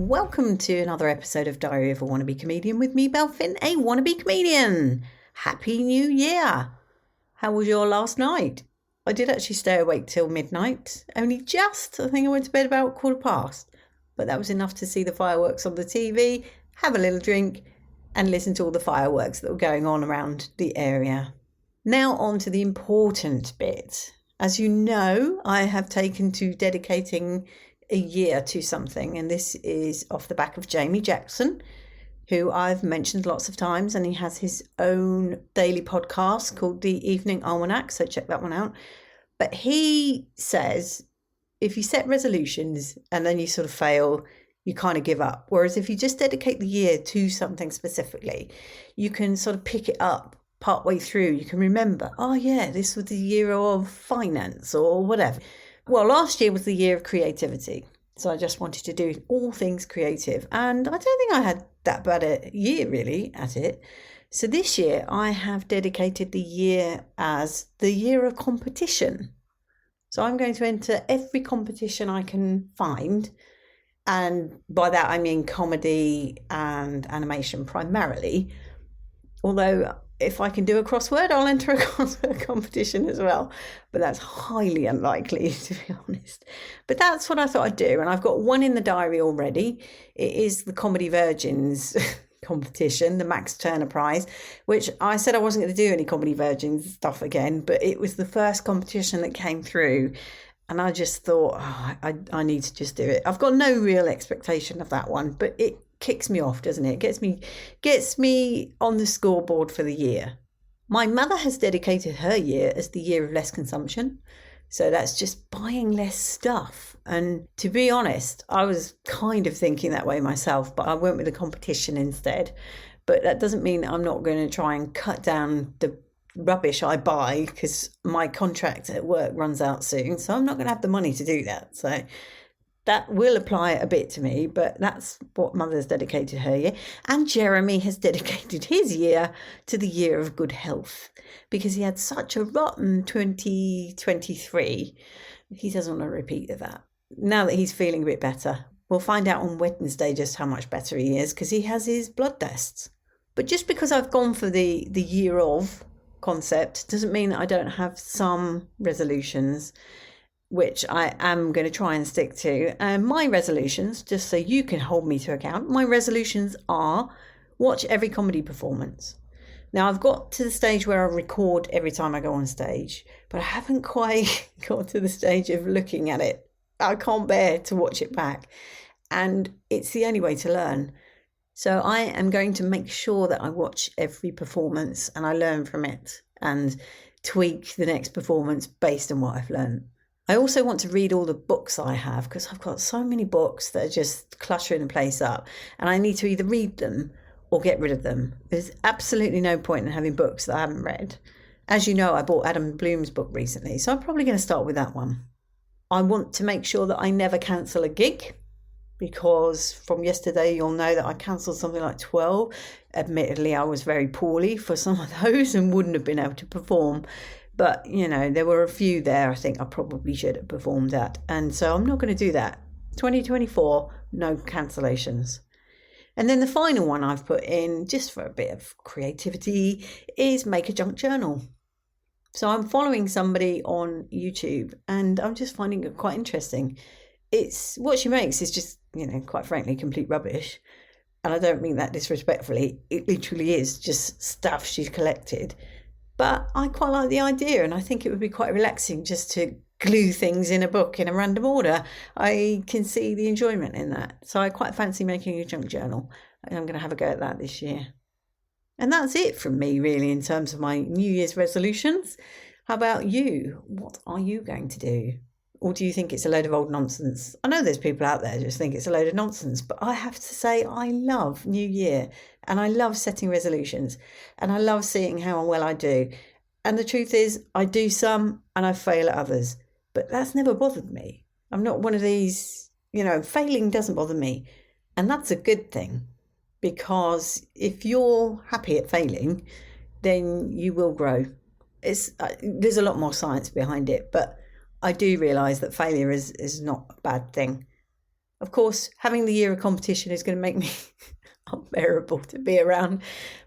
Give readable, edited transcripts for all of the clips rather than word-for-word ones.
welcome to another episode of Diary of a Wannabe Comedian with me, Belle, a wannabe comedian. Happy New Year. How was your last night? I did actually stay awake till midnight, only just. I think I went to bed about 1:15, but that was enough to see the fireworks on the TV, have a little drink, and listen to all the fireworks that were going on around the area. Now on to the important bit. As you know, I have taken to dedicating a year to something, and this is off the back of Jamie Jackson, who I've mentioned lots of times, and he has his own daily podcast called The Evening Almanac, so check that one out. But he says if you set resolutions and then you sort of fail, you kind of give up. Whereas if you just dedicate the year to something specifically, you can sort of pick it up partway through. You can remember, oh yeah, this was the year of finance or whatever. Well, last year was the year of creativity. So I just wanted to do all things creative. And I don't think I had that bad a year really at it. So this year I have dedicated the year as the year of competition. So I'm going to enter every competition I can find. And by that I mean comedy and animation primarily. Although if I can do a crossword, I'll enter a crossword competition as well. But that's highly unlikely, to be honest. But that's what I thought I'd do. And I've got one in the diary already. It is the Comedy Virgins competition, the Max Turner Prize, which I said I wasn't going to do any Comedy Virgins stuff again. But it was the first competition that came through. And I just thought, I need to just do it. I've got no real expectation of that one, but it kicks me off, doesn't it? It gets me on the scoreboard for the year. My mother has dedicated her year as the year of less consumption. So that's just buying less stuff. And to be honest, I was kind of thinking that way myself, but I went with the competition instead. But that doesn't mean I'm not going to try and cut down the rubbish I buy, because my contract at work runs out soon. So I'm not going to have the money to do that. So that will apply a bit to me, but that's what Mother's dedicated her year. And Jeremy has dedicated his year to the year of good health, because he had such a rotten 2023. He doesn't want to repeat of that. Now that he's feeling a bit better, we'll find out on Wednesday just how much better he is, because he has his blood tests. But just because I've gone for the year of concept doesn't mean that I don't have some resolutions, which I am going to try and stick to. And my resolutions, just so you can hold me to account, my resolutions are watch every comedy performance. Now, I've got to the stage where I record every time I go on stage, but I haven't quite got to the stage of looking at it. I can't bear to watch it back. And it's the only way to learn. So I am going to make sure that I watch every performance and I learn from it and tweak the next performance based on what I've learned. I also want to read all the books I have, because I've got so many books that are just cluttering the place up, and I need to either read them or get rid of them. There's absolutely no point in having books that I haven't read. As you know, I bought Adam Bloom's book recently, so I'm probably going to start with that one. I want to make sure that I never cancel a gig, because from yesterday you'll know that I cancelled something like 12. Admittedly, I was very poorly for some of those and wouldn't have been able to perform. But, you know, there were a few there I think I probably should have performed at. And so I'm not going to do that. 2024, no cancellations. And then the final one I've put in, just for a bit of creativity, is make a junk journal. So I'm following somebody on YouTube and I'm just finding it quite interesting. It's what she makes is just, you know, quite frankly, complete rubbish. And I don't mean that disrespectfully. It literally is just stuff she's collected. But I quite like the idea, and I think it would be quite relaxing just to glue things in a book in a random order. I can see the enjoyment in that. So I quite fancy making a junk journal. And I'm going to have a go at that this year. And that's it from me, really, in terms of my New Year's resolutions. How about you? What are you going to do? Or do you think it's a load of old nonsense? I know there's people out there who just think it's a load of nonsense, but I have to say I love New Year and I love setting resolutions and I love seeing how well I do. And the truth is I do some and I fail at others, but that's never bothered me. I'm not one of these, you know, failing doesn't bother me. And that's a good thing, because if you're happy at failing, then you will grow. There's a lot more science behind it, but I do realise that failure is not a bad thing. Of course, having the year of competition is going to make me unbearable to be around.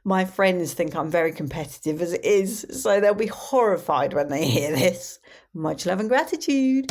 My friends think I'm very competitive as it is, so they'll be horrified when they hear this. Much love and gratitude.